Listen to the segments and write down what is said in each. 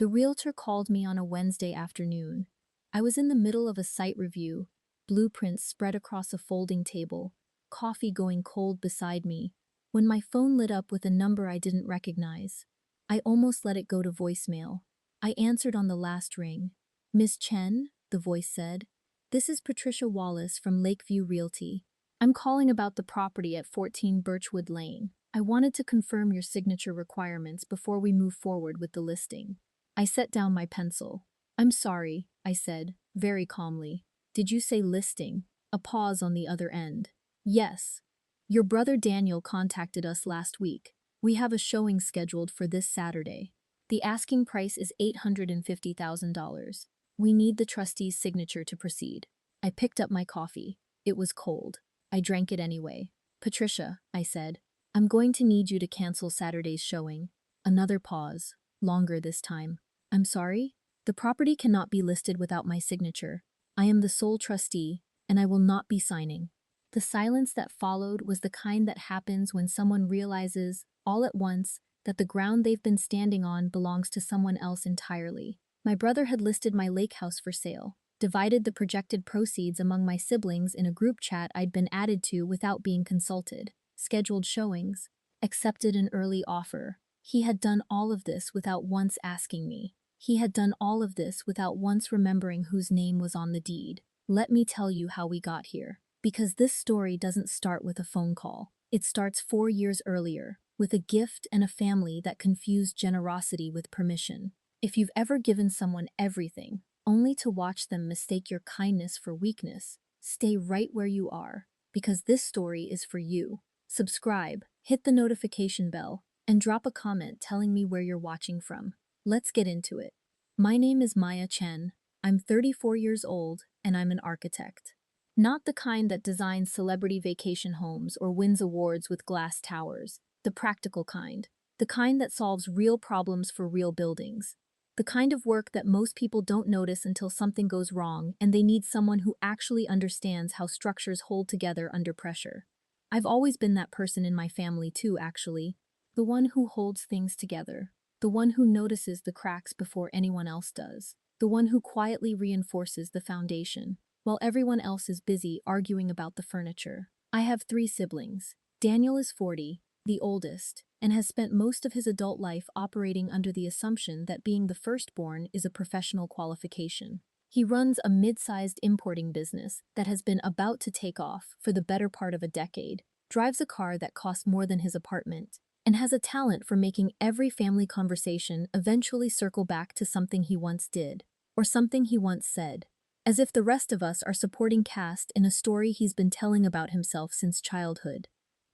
The realtor called me on a Wednesday afternoon. I was in the middle of a site review, blueprints spread across a folding table, coffee going cold beside me, when my phone lit up with a number I didn't recognize. I almost let it go to voicemail. I answered on the last ring. "Miss Chen," the voice said. "This is Patricia Wallace from Lakeview Realty. I'm calling about the property at 14 Birchwood Lane. I wanted to confirm your signature requirements before we move forward with the listing." I set down my pencil. "I'm sorry," I said, very calmly. "Did you say listing?" A pause on the other end. "Yes. Your brother Daniel contacted us last week. We have a showing scheduled for this Saturday. The asking price is $850,000. We need the trustee's signature to proceed." I picked up my coffee. It was cold. I drank it anyway. "Patricia," I said, "I'm going to need you to cancel Saturday's showing." Another pause, longer this time. "I'm sorry? The property cannot be listed without my signature. I am the sole trustee, and I will not be signing." The silence that followed was the kind that happens when someone realizes, all at once, that the ground they've been standing on belongs to someone else entirely. My brother had listed my lake house for sale, divided the projected proceeds among my siblings in a group chat I'd been added to without being consulted, scheduled showings, accepted an early offer. He had done all of this without once asking me. He had done all of this without once remembering whose name was on the deed. Let me tell you how we got here. Because this story doesn't start with a phone call. It starts 4 years earlier, with a gift and a family that confused generosity with permission. If you've ever given someone everything, only to watch them mistake your kindness for weakness, stay right where you are, because this story is for you. Subscribe, hit the notification bell, and drop a comment telling me where you're watching from. Let's get into it. My name is Maya Chen. I'm 34 years old, and I'm an architect. Not the kind that designs celebrity vacation homes or wins awards with glass towers. The practical kind. The kind that solves real problems for real buildings. The kind of work that most people don't notice until something goes wrong and they need someone who actually understands how structures hold together under pressure. I've always been that person in my family too, actually. The one who holds things together. The one who notices the cracks before anyone else does. The one who quietly reinforces the foundation, while everyone else is busy arguing about the furniture. I have 3 siblings. Daniel is 40, the oldest, and has spent most of his adult life operating under the assumption that being the firstborn is a professional qualification. He runs a mid-sized importing business that has been about to take off for the better part of a decade, drives a car that costs more than his apartment, and has a talent for making every family conversation eventually circle back to something he once did, or something he once said. As if the rest of us are supporting cast in a story he's been telling about himself since childhood.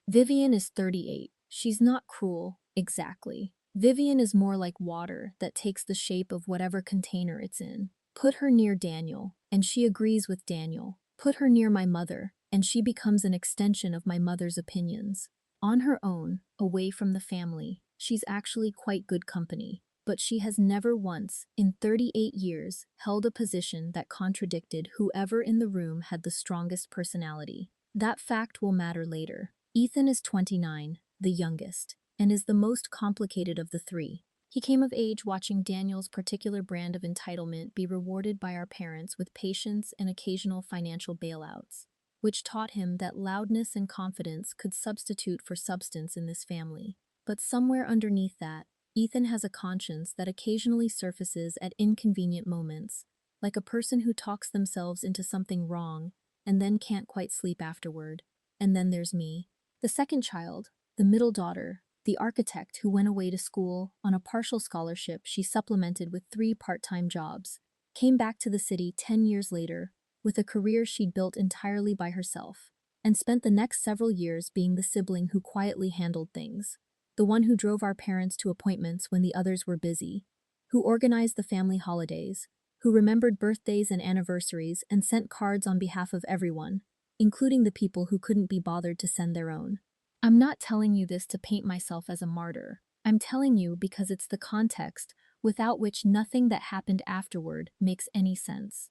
Vivian is 38. She's not cruel, exactly. Vivian is more like water that takes the shape of whatever container it's in. Put her near Daniel, and she agrees with Daniel. Put her near my mother, and she becomes an extension of my mother's opinions. On her own, away from the family, she's actually quite good company. But she has never once, in 38 years, held a position that contradicted whoever in the room had the strongest personality. That fact will matter later. Ethan is 29, the youngest, and is the most complicated of the 3. He came of age watching Daniel's particular brand of entitlement be rewarded by our parents with patience and occasional financial bailouts, which taught him that loudness and confidence could substitute for substance in this family. But somewhere underneath that, Ethan has a conscience that occasionally surfaces at inconvenient moments, like a person who talks themselves into something wrong and then can't quite sleep afterward. And then there's me, the second child, the middle daughter, the architect who went away to school on a partial scholarship she supplemented with 3 part-time jobs, came back to the city 10 years later with a career she'd built entirely by herself, and spent the next several years being the sibling who quietly handled things. The one who drove our parents to appointments when the others were busy, who organized the family holidays, who remembered birthdays and anniversaries and sent cards on behalf of everyone, including the people who couldn't be bothered to send their own. I'm not telling you this to paint myself as a martyr. I'm telling you because it's the context without which nothing that happened afterward makes any sense.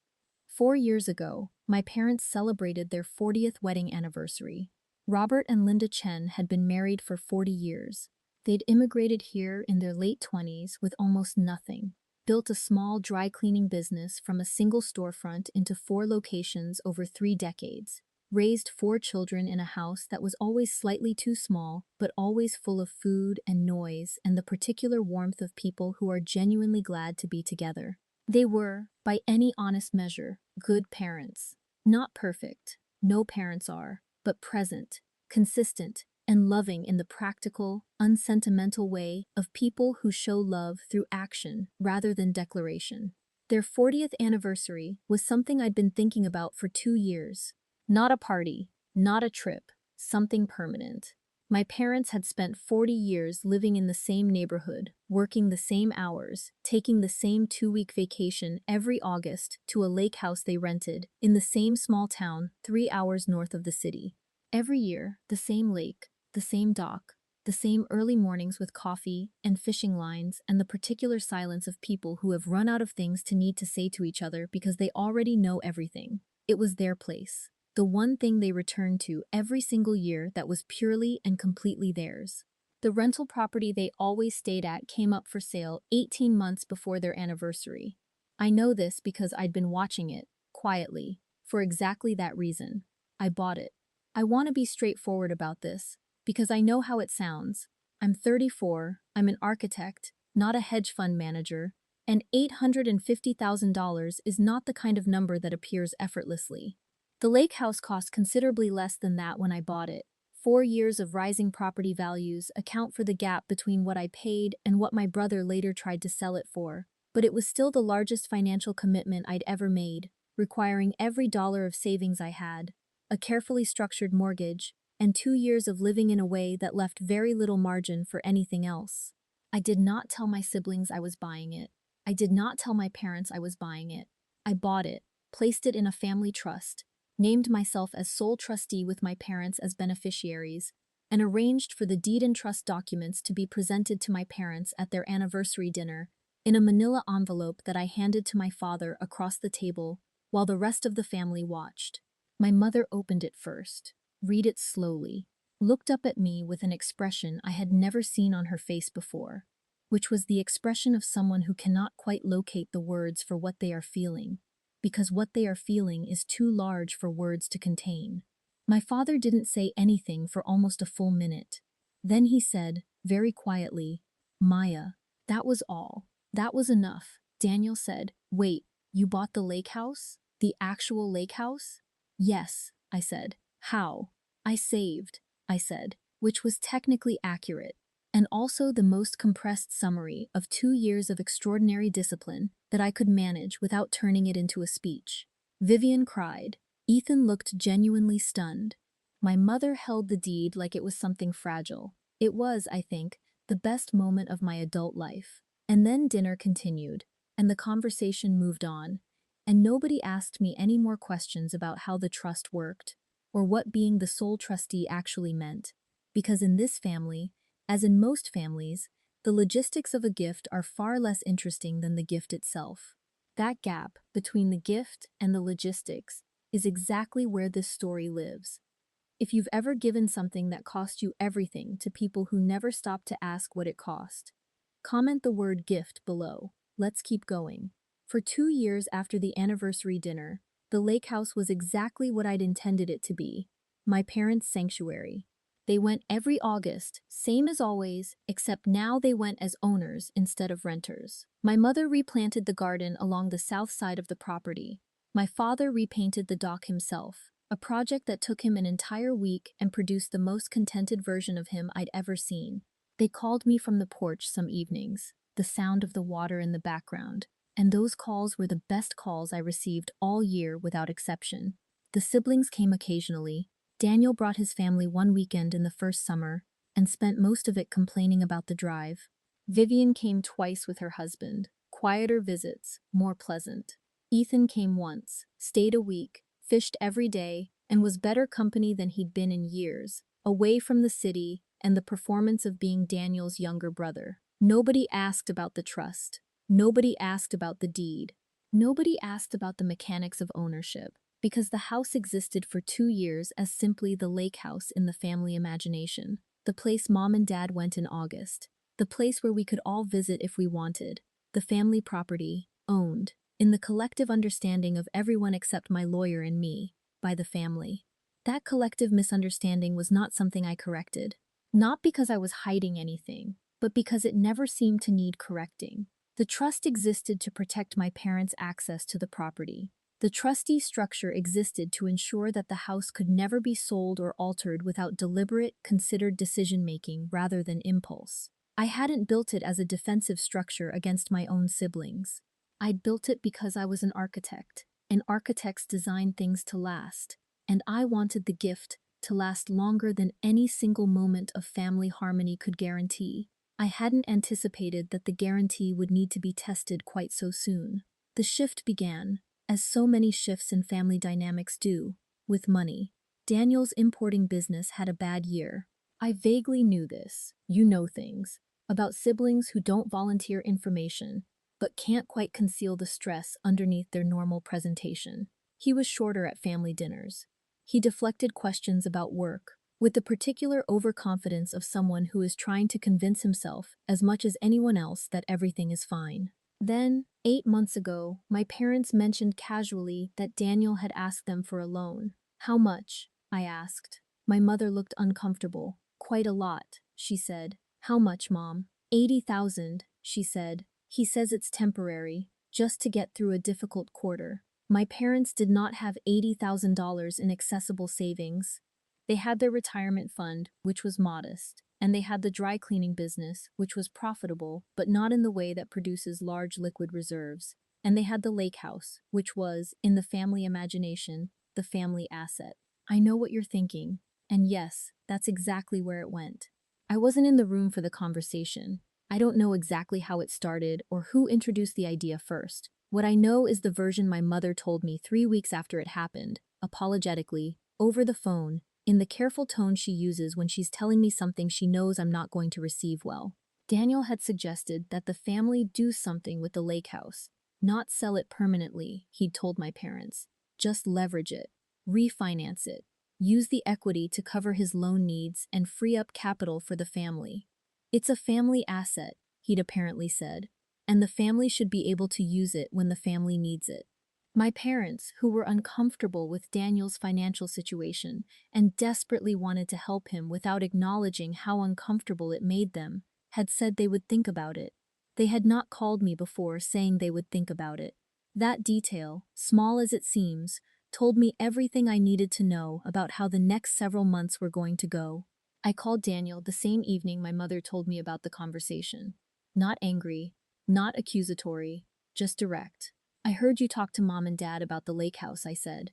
4 years ago, my parents celebrated their 40th wedding anniversary. Robert and Linda Chen had been married for 40 years. They'd immigrated here in their late 20s with almost nothing. built a small dry cleaning business from a single storefront into 4 locations over 3 decades, raised 4 children in a house that was always slightly too small, but always full of food and noise and the particular warmth of people who are genuinely glad to be together. They were, by any honest measure, good parents. Not perfect, no parents are, but present, consistent, and loving in the practical, unsentimental way of people who show love through action rather than declaration. Their 40th anniversary was something I'd been thinking about for 2 years. Not a party, not a trip, something permanent. My parents had spent 40 years living in the same neighborhood, working the same hours, taking the same 2-week vacation every August to a lake house they rented in the same small town 3 hours north of the city. Every year, the same lake, the same dock, the same early mornings with coffee and fishing lines and the particular silence of people who have run out of things to need to say to each other because they already know everything. It was their place. The one thing they returned to every single year that was purely and completely theirs. The rental property they always stayed at came up for sale 18 months before their anniversary. I know this because I'd been watching it, quietly, for exactly that reason. I bought it. I want to be straightforward about this, because I know how it sounds. I'm 34, I'm an architect, not a hedge fund manager, and $850,000 is not the kind of number that appears effortlessly. The lake house cost considerably less than that when I bought it. 4 years of rising property values account for the gap between what I paid and what my brother later tried to sell it for, but it was still the largest financial commitment I'd ever made, requiring every dollar of savings I had, a carefully structured mortgage, and 2 years of living in a way that left very little margin for anything else. I did not tell my siblings I was buying it. I did not tell my parents I was buying it. I bought it, placed it in a family trust, named myself as sole trustee with my parents as beneficiaries, and arranged for the deed and trust documents to be presented to my parents at their anniversary dinner in a manila envelope that I handed to my father across the table while the rest of the family watched. My mother opened it first, read it slowly, looked up at me with an expression I had never seen on her face before, which was the expression of someone who cannot quite locate the words for what they are feeling, because what they are feeling is too large for words to contain. My father didn't say anything for almost a full minute. Then he said, very quietly, "Maya, that was all. That was enough." Daniel said, "Wait, you bought the lake house? The actual lake house?" "Yes," I said. "How?" "I saved," I said, which was technically accurate, and also the most compressed summary of 2 years of extraordinary discipline that I could manage without turning it into a speech. Vivian cried. Ethan looked genuinely stunned. My mother held the deed like it was something fragile. It was, I think, the best moment of my adult life. And then dinner continued, and the conversation moved on, and nobody asked me any more questions about how the trust worked, or what being the sole trustee actually meant, because in this family, as in most families, the logistics of a gift are far less interesting than the gift itself. That gap between the gift and the logistics is exactly where this story lives. If you've ever given something that cost you everything to people who never stopped to ask what it cost, comment the word gift below. Let's keep going. For 2 years after the anniversary dinner, the lake house was exactly what I'd intended it to be, my parents' sanctuary. They went every August, same as always, except now they went as owners instead of renters. My mother replanted the garden along the south side of the property. My father repainted the dock himself, a project that took him an entire week and produced the most contented version of him I'd ever seen. They called me from the porch some evenings, the sound of the water in the background, and those calls were the best calls I received all year without exception. The siblings came occasionally. Daniel brought his family one weekend in the first summer and spent most of it complaining about the drive. Vivian came twice with her husband, quieter visits, more pleasant. Ethan came once, stayed a week, fished every day, and was better company than he'd been in years, away from the city and the performance of being Daniel's younger brother. Nobody asked about the trust. Nobody asked about the deed. Nobody asked about the mechanics of ownership, because the house existed for 2 years as simply the lake house in the family imagination, the place Mom and Dad went in August, the place where we could all visit if we wanted, the family property, owned, in the collective understanding of everyone except my lawyer and me, by the family. That collective misunderstanding was not something I corrected. Not because I was hiding anything, but because it never seemed to need correcting. The trust existed to protect my parents' access to the property. The trustee structure existed to ensure that the house could never be sold or altered without deliberate, considered decision-making rather than impulse. I hadn't built it as a defensive structure against my own siblings. I'd built it because I was an architect, and architects design things to last, and I wanted the gift to last longer than any single moment of family harmony could guarantee. I hadn't anticipated that the guarantee would need to be tested quite so soon. The shift began, as so many shifts in family dynamics do, with money. Daniel's importing business had a bad year. I vaguely knew this, you know things, about siblings who don't volunteer information, but can't quite conceal the stress underneath their normal presentation. He was shorter at family dinners. He deflected questions about work, with the particular overconfidence of someone who is trying to convince himself, as much as anyone else, that everything is fine. Then, 8 months ago, my parents mentioned casually that Daniel had asked them for a loan. How much? I asked. My mother looked uncomfortable. Quite a lot, she said. How much, Mom? 80,000, she said. He says it's temporary, just to get through a difficult quarter. My parents did not have $80,000 in accessible savings. They had their retirement fund, which was modest, and they had the dry cleaning business, which was profitable, but not in the way that produces large liquid reserves. And they had the lake house, which was, in the family imagination, the family asset. I know what you're thinking, and yes, that's exactly where it went. I wasn't in the room for the conversation. I don't know exactly how it started or who introduced the idea first. What I know is the version my mother told me 3 weeks after it happened, apologetically, over the phone, in the careful tone she uses when she's telling me something she knows I'm not going to receive well. Daniel had suggested that the family do something with the lake house, not sell it permanently, he'd told my parents. Just leverage it, refinance it, use the equity to cover his loan needs and free up capital for the family. It's a family asset, he'd apparently said, and the family should be able to use it when the family needs it. My parents, who were uncomfortable with Daniel's financial situation and desperately wanted to help him without acknowledging how uncomfortable it made them, had said they would think about it. They had not called me before saying they would think about it. That detail, small as it seems, told me everything I needed to know about how the next several months were going to go. I called Daniel the same evening my mother told me about the conversation. Not angry, not accusatory, just direct. I heard you talk to Mom and Dad about the lake house, I said.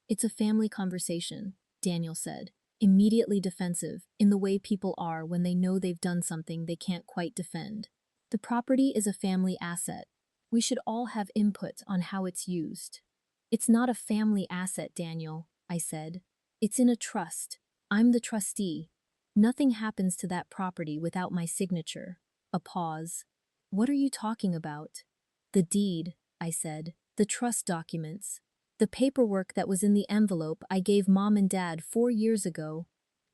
It's a family conversation, Daniel said, immediately defensive, in the way people are when they know they've done something they can't quite defend. The property is a family asset. We should all have input on how it's used. It's not a family asset, Daniel, I said. It's in a trust. I'm the trustee. Nothing happens to that property without my signature. A pause. What are you talking about? The deed, I said. The trust documents. The paperwork that was in the envelope I gave Mom and Dad 4 years ago.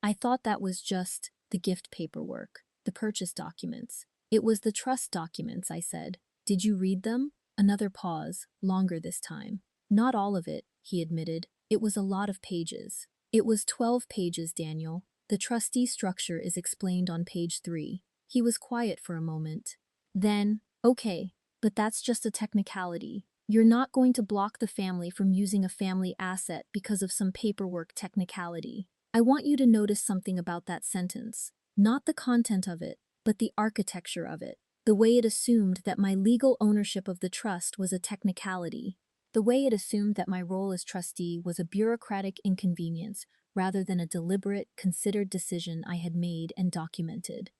I thought that was just the gift paperwork, the purchase documents. It was the trust documents, I said. Did you read them? Another pause, longer this time. Not all of it, he admitted. It was a lot of pages. It was 12 pages, Daniel. The trustee structure is explained on page 3. He was quiet for a moment. Then, okay, but that's just a technicality. You're not going to block the family from using a family asset because of some paperwork technicality. I want you to notice something about that sentence. Not the content of it, but the architecture of it. The way it assumed that my legal ownership of the trust was a technicality. The way it assumed that my role as trustee was a bureaucratic inconvenience rather than a deliberate, considered decision I had made and documented.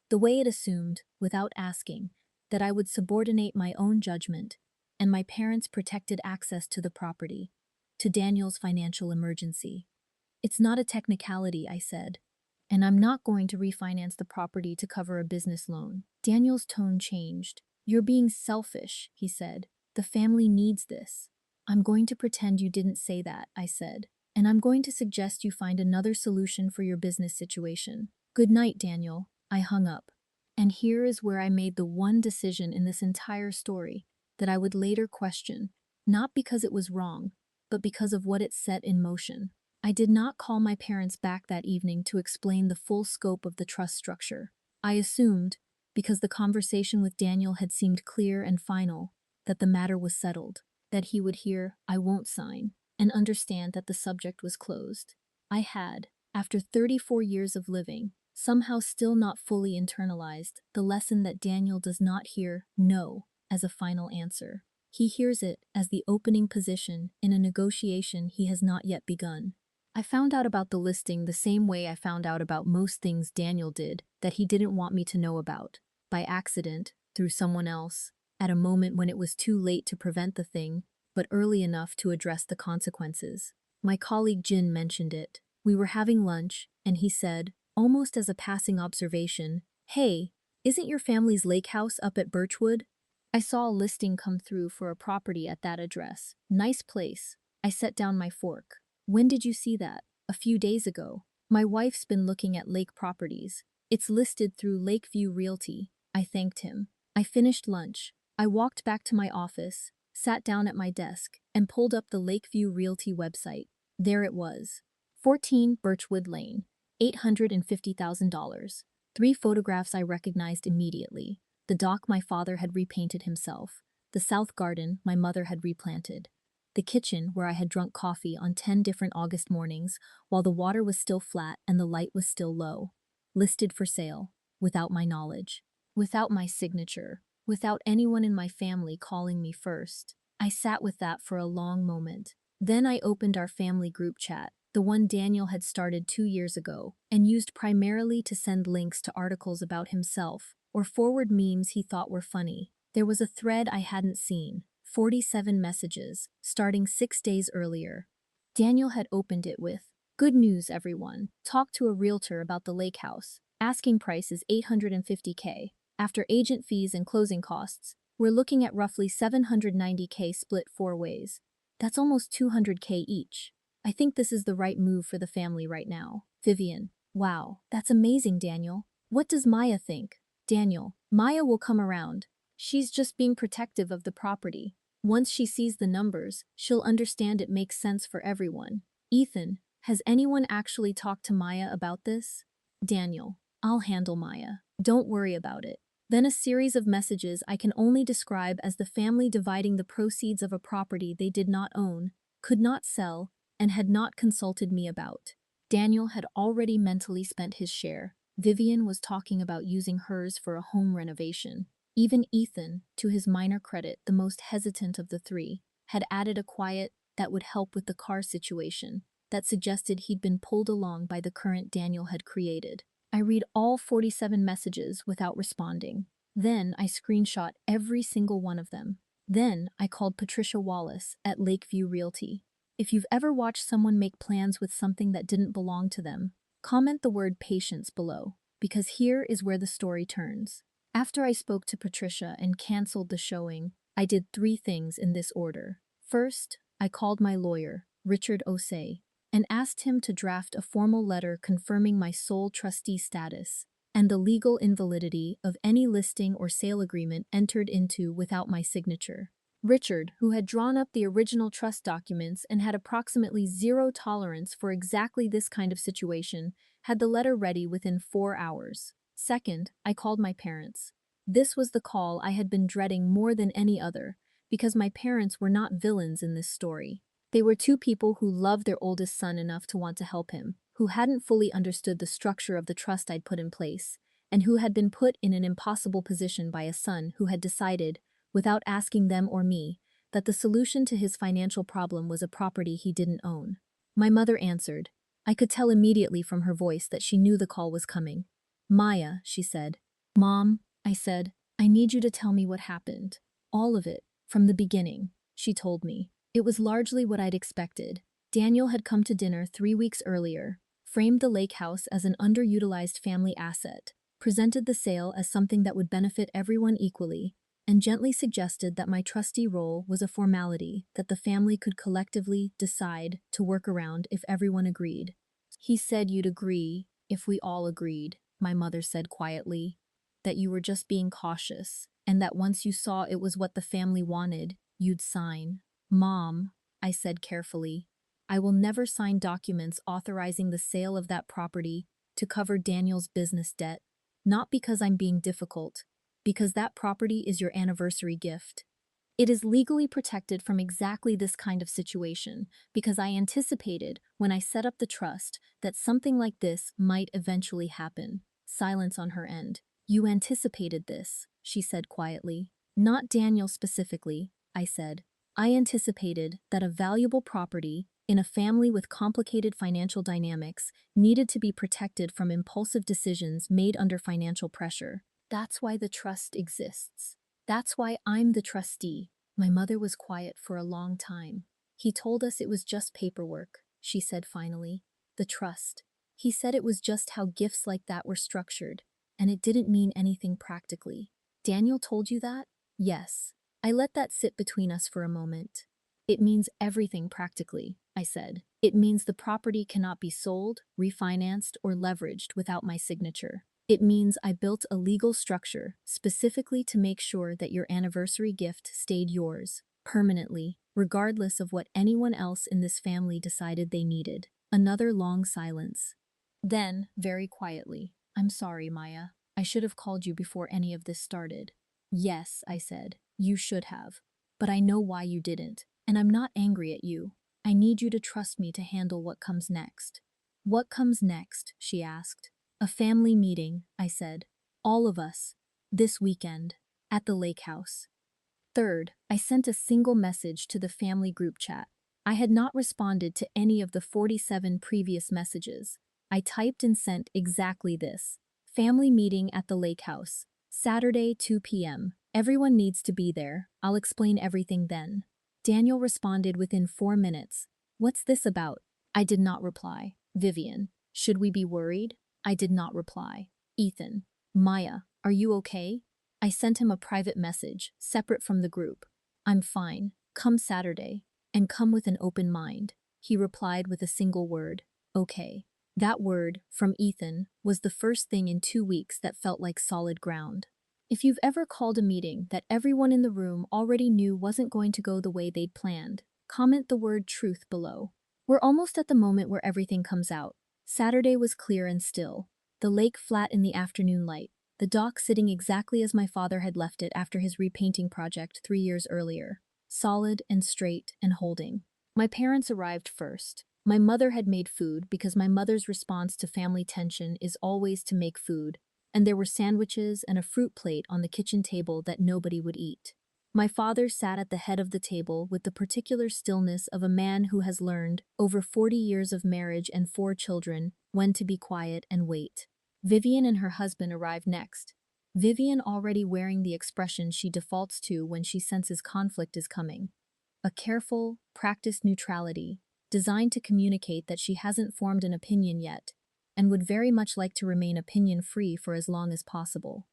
The way it assumed, without asking, that I would subordinate my own judgment and my parents' protected access to the property, to Daniel's financial emergency. It's not a technicality, I said, and I'm not going to refinance the property to cover a business loan. Daniel's tone changed. You're being selfish, he said. The family needs this. I'm going to pretend you didn't say that, I said, and I'm going to suggest you find another solution for your business situation. Good night, Daniel. I hung up. And here is where I made the one decision in this entire story that I would later question, not because it was wrong, but because of what it set in motion. I did not call my parents back that evening to explain the full scope of the trust structure. I assumed, because the conversation with Daniel had seemed clear and final, that the matter was settled, that he would hear, "I won't sign," and understand that the subject was closed. I had, after 34 years of living, somehow still not fully internalized the lesson that Daniel does not hear "no" as a final answer. He hears it as the opening position in a negotiation he has not yet begun. I found out about the listing the same way I found out about most things Daniel did that he didn't want me to know about, by accident, through someone else, at a moment when it was too late to prevent the thing, but early enough to address the consequences. My colleague Jin mentioned it. We were having lunch, and he said, almost as a passing observation, "Hey, isn't your family's lake house up at Birchwood?" I saw a listing come through for a property at that address. Nice place. I set down my fork. When did you see that? A few days ago. My wife's been looking at lake properties. It's listed through Lakeview Realty. I thanked him. I finished lunch. I walked back to my office, sat down at my desk, and pulled up the Lakeview Realty website. There it was. 14 Birchwood Lane. $850,000. 3 photographs I recognized immediately. The dock my father had repainted himself. The south garden my mother had replanted. The kitchen where I had drunk coffee on 10 different August mornings while the water was still flat and the light was still low. Listed for sale, without my knowledge, without my signature, without anyone in my family calling me first. I sat with that for a long moment. Then I opened our family group chat, the one Daniel had started 2 years ago, and used primarily to send links to articles about himself or forward memes he thought were funny. There was a thread I hadn't seen, 47 messages, starting 6 days earlier. Daniel had opened it with, "Good news, everyone. Talked to a realtor about the lake house. Asking price is $850K. After agent fees and closing costs, we're looking at roughly $790K split 4 ways. That's almost $200K each. I think this is the right move for the family right now." Vivian: "Wow, that's amazing, Daniel. What does Maya think?" Daniel: "Maya will come around. She's just being protective of the property. Once she sees the numbers, she'll understand it makes sense for everyone." Ethan: "Has anyone actually talked to Maya about this?" Daniel: "I'll handle Maya. Don't worry about it." Then a series of messages I can only describe as the family dividing the proceeds of a property they did not own, could not sell, and had not consulted me about. Daniel had already mentally spent his share. Vivian was talking about using hers for a home renovation. Even Ethan, to his minor credit the most hesitant of the three, had added a quiet "that would help with the car situation" that suggested he'd been pulled along by the current Daniel had created. I read all 47 messages without responding. Then I screenshot every single one of them. Then I called Patricia Wallace at Lakeview Realty. If you've ever watched someone make plans with something that didn't belong to them, comment the word patience below, because here is where the story turns. After I spoke to Patricia and canceled the showing, I did 3 things in this order. First, I called my lawyer, Richard Osei, and asked him to draft a formal letter confirming my sole trustee status and the legal invalidity of any listing or sale agreement entered into without my signature. Richard, who had drawn up the original trust documents and had approximately zero tolerance for exactly this kind of situation, had the letter ready within 4 hours. Second, I called my parents. This was the call I had been dreading more than any other, because my parents were not villains in this story. They were 2 people who loved their oldest son enough to want to help him, who hadn't fully understood the structure of the trust I'd put in place, and who had been put in an impossible position by a son who had decided, without asking them or me, that the solution to his financial problem was a property he didn't own. My mother answered. I could tell immediately from her voice that she knew the call was coming. "Maya," she said. "Mom," I said, "I need you to tell me what happened. All of it, from the beginning," she told me. It was largely what I'd expected. Daniel had come to dinner 3 weeks earlier, framed the lake house as an underutilized family asset, presented the sale as something that would benefit everyone equally, and gently suggested that my trustee role was a formality that the family could collectively decide to work around if everyone agreed. "He said you'd agree if we all agreed," my mother said quietly. that you were just being cautious, and that once you saw it was what the family wanted, you'd sign. Mom, I said carefully, I will never sign documents authorizing the sale of that property to cover Daniel's business debt, not because I'm being difficult, because that property is your anniversary gift. It is legally protected from exactly this kind of situation because I anticipated, when I set up the trust, that something like this might eventually happen. Silence on her end. You anticipated this, she said quietly. Not Daniel specifically, I said. I anticipated that a valuable property, in a family with complicated financial dynamics, needed to be protected from impulsive decisions made under financial pressure. That's why the trust exists. That's why I'm the trustee. My mother was quiet for a long time. He told us it was just paperwork, she said finally. The trust. He said it was just how gifts like that were structured, and it didn't mean anything practically. Daniel told you that? Yes. I let that sit between us for a moment. It means everything practically, I said. It means the property cannot be sold, refinanced, or leveraged without my signature. It means I built a legal structure specifically to make sure that your anniversary gift stayed yours, permanently, regardless of what anyone else in this family decided they needed. Another long silence. Then, very quietly, I'm sorry, Maya. I should have called you before any of this started. Yes, I said, you should have. But I know why you didn't, and I'm not angry at you. I need you to trust me to handle what comes next. What comes next? She asked. A family meeting, I said. All of us. This weekend. At the lake house. Third, I sent a single message to the family group chat. I had not responded to any of the 47 previous messages. I typed and sent exactly this. Family meeting at the lake house. Saturday, 2 p.m. Everyone needs to be there. I'll explain everything then. Daniel responded within 4 minutes. What's this about? I did not reply. Vivian, should we be worried? I did not reply. Ethan, Maya, are you okay? I sent him a private message, separate from the group. I'm fine. Come Saturday. And come with an open mind. He replied with a single word. Okay. That word, from Ethan, was the first thing in 2 weeks that felt like solid ground. If you've ever called a meeting that everyone in the room already knew wasn't going to go the way they'd planned, comment the word truth below. We're almost at the moment where everything comes out. Saturday was clear and still. The lake flat in the afternoon light. The dock sitting exactly as my father had left it after his repainting project 3 years earlier. Solid and straight and holding. My parents arrived first. My mother had made food because my mother's response to family tension is always to make food, and there were sandwiches and a fruit plate on the kitchen table that nobody would eat. My father sat at the head of the table with the particular stillness of a man who has learned, over 40 years of marriage and 4 children, when to be quiet and wait. Vivian and her husband arrived next. Vivian already wearing the expression she defaults to when she senses conflict is coming. A careful, practiced neutrality, designed to communicate that she hasn't formed an opinion yet, and would very much like to remain opinion-free for as long as possible.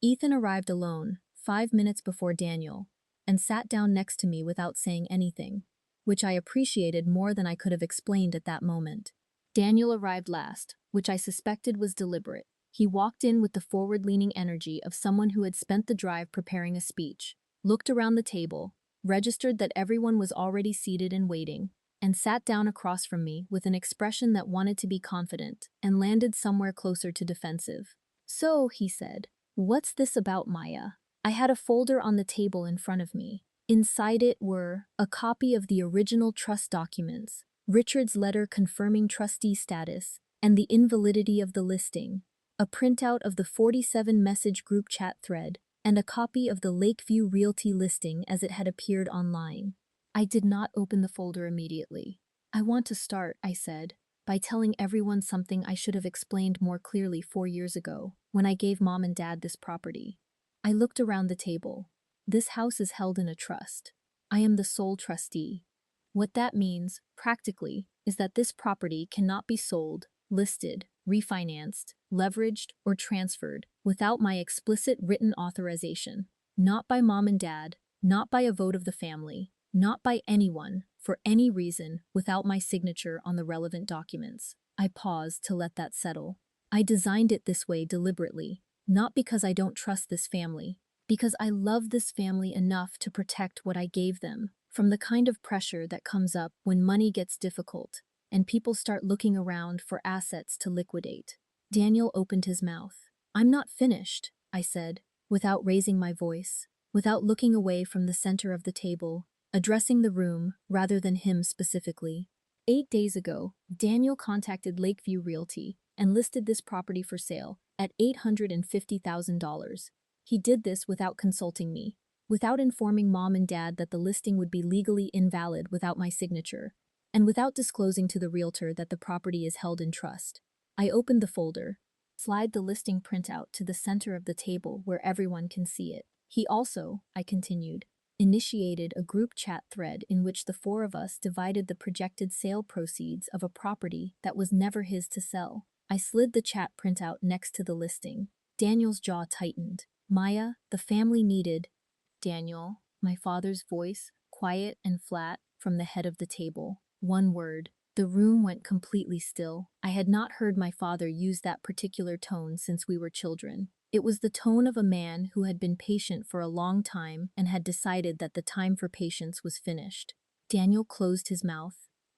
Ethan arrived alone, 5 minutes before Daniel, and sat down next to me without saying anything, which I appreciated more than I could have explained at that moment. Daniel arrived last, which I suspected was deliberate. He walked in with the forward-leaning energy of someone who had spent the drive preparing a speech, looked around the table, registered that everyone was already seated and waiting, and sat down across from me with an expression that wanted to be confident and landed somewhere closer to defensive. So, he said, what's this about, Maya? I had a folder on the table in front of me. Inside it were a copy of the original trust documents, Richard's letter confirming trustee status, and the invalidity of the listing, a printout of the 47-message group chat thread, and a copy of the Lakeview Realty listing as it had appeared online. I did not open the folder immediately. I want to start, I said, by telling everyone something I should have explained more clearly 4 years ago, when I gave Mom and Dad this property. I looked around the table. This house is held in a trust. I am the sole trustee. What that means, practically, is that this property cannot be sold, listed, refinanced, leveraged, or transferred without my explicit written authorization. Not by Mom and Dad, not by a vote of the family, not by anyone, for any reason, without my signature on the relevant documents. I paused to let that settle. I designed it this way deliberately. not because I don't trust this family, because I love this family enough to protect what I gave them from the kind of pressure that comes up when money gets difficult and people start looking around for assets to liquidate. Daniel opened his mouth. I'm not finished, I said, without raising my voice, without looking away from the center of the table, addressing the room rather than him specifically. 8 days ago, Daniel contacted Lakeview Realty and listed this property for sale at $850,000. He did this without consulting me, without informing mom and dad that the listing would be legally invalid without my signature, and without disclosing to the realtor that the property is held in trust. I opened the folder, slide the listing printout to the center of the table where everyone can see it. He also, I continued, initiated a group chat thread in which the four of us divided the projected sale proceeds of a property that was never his to sell. I slid the chat printout next to the listing. Daniel's jaw tightened. Maya, the family needed. Daniel, my father's voice, quiet and flat, from the head of the table. One word. The room went completely still. I had not heard my father use that particular tone since we were children. It was the tone of a man who had been patient for a long time and had decided that the time for patience was finished. Daniel closed his mouth.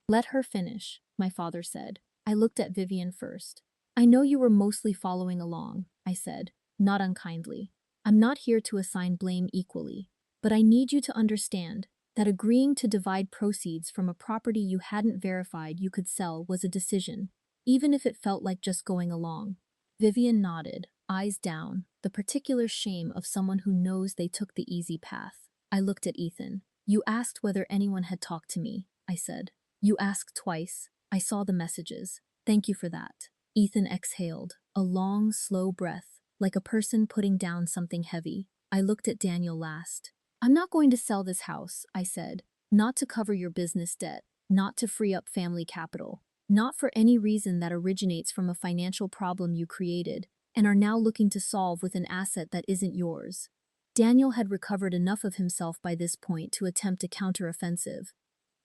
Let her finish, my father said. I looked at Vivian first. I know you were mostly following along, I said, not unkindly. I'm not here to assign blame equally, but I need you to understand that agreeing to divide proceeds from a property you hadn't verified you could sell was a decision, even if it felt like just going along. Vivian nodded, eyes down, the particular shame of someone who knows they took the easy path. I looked at Ethan. You asked whether anyone had talked to me, I said. You asked twice. I saw the messages. Thank you for that. Ethan exhaled, a long, slow breath, like a person putting down something heavy. I looked at Daniel last. I'm not going to sell this house, I said, not to cover your business debt, not to free up family capital, not for any reason that originates from a financial problem you created and are now looking to solve with an asset that isn't yours. Daniel had recovered enough of himself by this point to attempt a counteroffensive.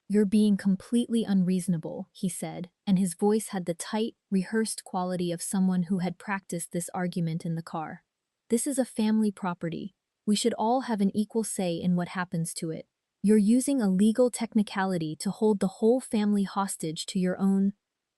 You're being completely unreasonable, he said, and his voice had the tight, rehearsed quality of someone who had practiced this argument in the car. This is a family property. We should all have an equal say in what happens to it. You're using a legal technicality to hold the whole family hostage to your own.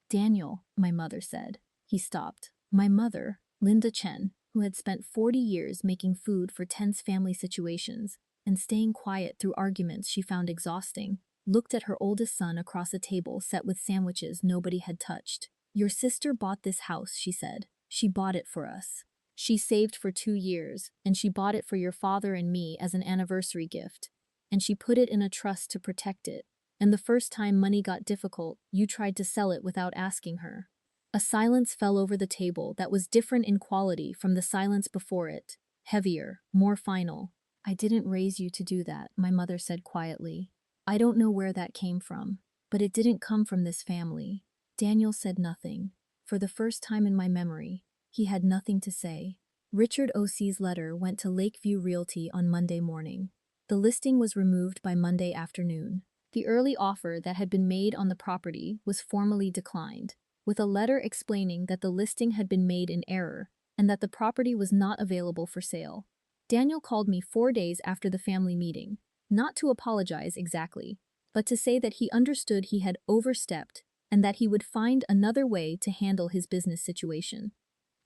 Daniel, my mother said. He stopped. My mother, Linda Chen, who had spent 40 years making food for tense family situations and staying quiet through arguments she found exhausting, looked at her oldest son across a table set with sandwiches nobody had touched. Your sister bought this house, she said. She bought it for us. She saved for 2 years, and she bought it for your father and me as an anniversary gift. And she put it in a trust to protect it. And the first time money got difficult, you tried to sell it without asking her. A silence fell over the table that was different in quality from the silence before it, heavier, more final. I didn't raise you to do that, my mother said quietly. I don't know where that came from, but it didn't come from this family. Daniel said nothing. For the first time in my memory, he had nothing to say. Richard O.C.'s letter went to Lakeview Realty on Monday morning. The listing was removed by Monday afternoon. The early offer that had been made on the property was formally declined, with a letter explaining that the listing had been made in error and that the property was not available for sale. Daniel called me 4 days after the family meeting, not to apologize exactly, but to say that he understood he had overstepped and that he would find another way to handle his business situation.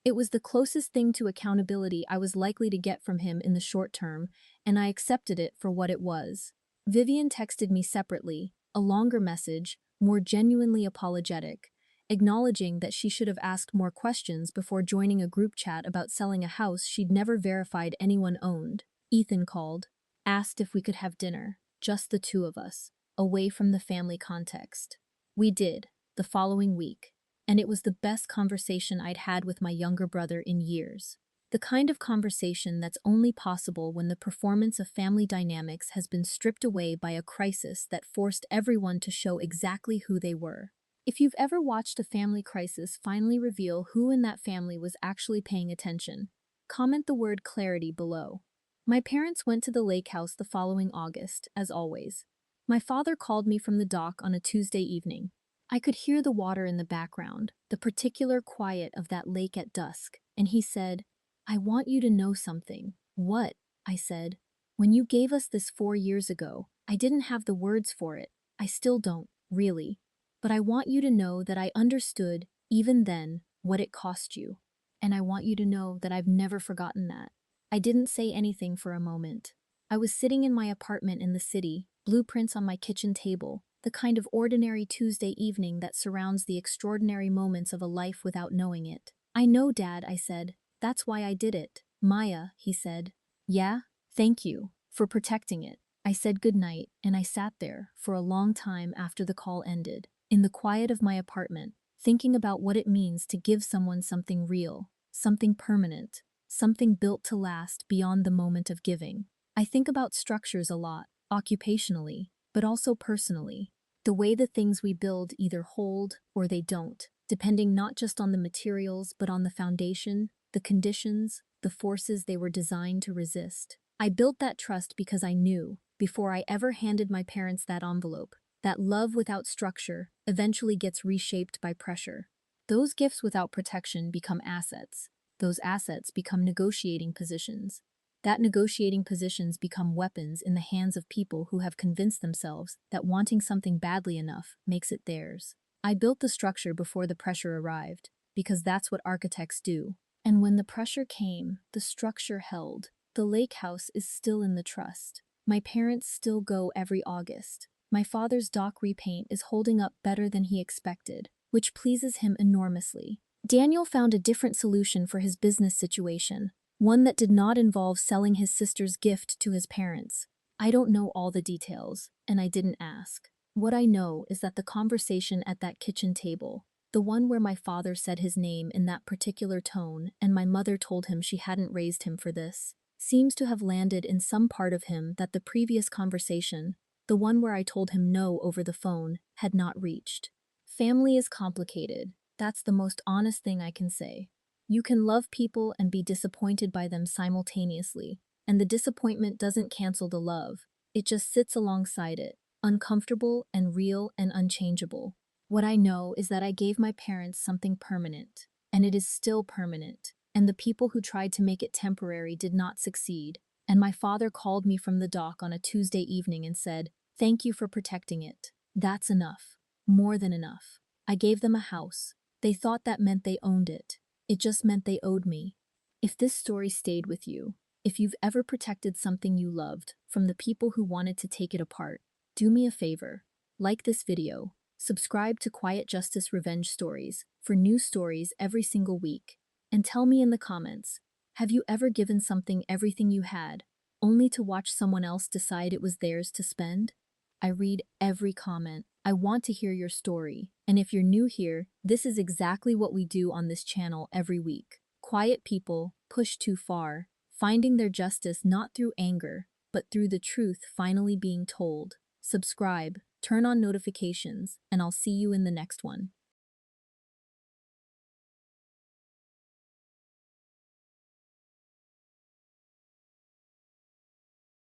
It was the closest thing to accountability I was likely to get from him in the short term, and I accepted it for what it was. Vivian texted me separately, a longer message, more genuinely apologetic, acknowledging that she should have asked more questions before joining a group chat about selling a house she'd never verified anyone owned. Ethan called, asked if we could have dinner, just the two of us, away from the family context. We did, the following week, and it was the best conversation I'd had with my younger brother in years. The kind of conversation that's only possible when the performance of family dynamics has been stripped away by a crisis that forced everyone to show exactly who they were. If you've ever watched a family crisis finally reveal who in that family was actually paying attention, comment the word clarity below. My parents went to the lake house the following August, as always. My father called me from the dock on a Tuesday evening. I could hear the water in the background, the particular quiet of that lake at dusk, and he said, I want you to know something. What? I said. When you gave us this 4 years ago, I didn't have the words for it. I still don't, really. But I want you to know that I understood, even then, what it cost you. And I want you to know that I've never forgotten that. I didn't say anything for a moment. I was sitting in my apartment in the city, blueprints on my kitchen table, the kind of ordinary Tuesday evening that surrounds the extraordinary moments of a life without knowing it. I know, Dad, I said. That's why I did it. Maya, he said. Yeah? Thank you for protecting it. I said goodnight, and I sat there for a long time after the call ended, in the quiet of my apartment, thinking about what it means to give someone something real, something permanent, something built to last beyond the moment of giving. I think about structures a lot, occupationally, but also personally. The way the things we build either hold or they don't, depending not just on the materials but on the foundation, the conditions, the forces they were designed to resist. I built that trust because I knew, before I ever handed my parents that envelope, that love without structure eventually gets reshaped by pressure. Those gifts without protection become assets. Those assets become negotiating positions. That negotiating positions become weapons in the hands of people who have convinced themselves that wanting something badly enough makes it theirs. I built the structure before the pressure arrived, because that's what architects do. And when the pressure came, the structure held. The lake house is still in the trust. My parents still go every August. My father's dock repaint is holding up better than he expected, which pleases him enormously. Daniel found a different solution for his business situation, one that did not involve selling his sister's gift to his parents. I don't know all the details, and I didn't ask. What I know is that the conversation at that kitchen table, the one where my father said his name in that particular tone and my mother told him she hadn't raised him for this, seems to have landed in some part of him that the previous conversation, the one where I told him no over the phone, had not reached. Family is complicated. That's the most honest thing I can say. You can love people and be disappointed by them simultaneously, and the disappointment doesn't cancel the love. It just sits alongside it, uncomfortable and real and unchangeable. What I know is that I gave my parents something permanent, and it is still permanent, and the people who tried to make it temporary did not succeed. And my father called me from the dock on a Tuesday evening and said, "Thank you for protecting it. That's enough. More than enough." I gave them a house. They thought that meant they owned it. It just meant they owed me. If this story stayed with you, if you've ever protected something you loved from the people who wanted to take it apart, do me a favor. Like this video. Subscribe to Quiet Justice Revenge Stories for new stories every single week. And tell me in the comments, have you ever given something everything you had, only to watch someone else decide it was theirs to spend? I read every comment. I want to hear your story. And if you're new here, this is exactly what we do on this channel every week. Quiet people push too far, finding their justice not through anger, but through the truth finally being told. Subscribe, turn on notifications, and I'll see you in the next one.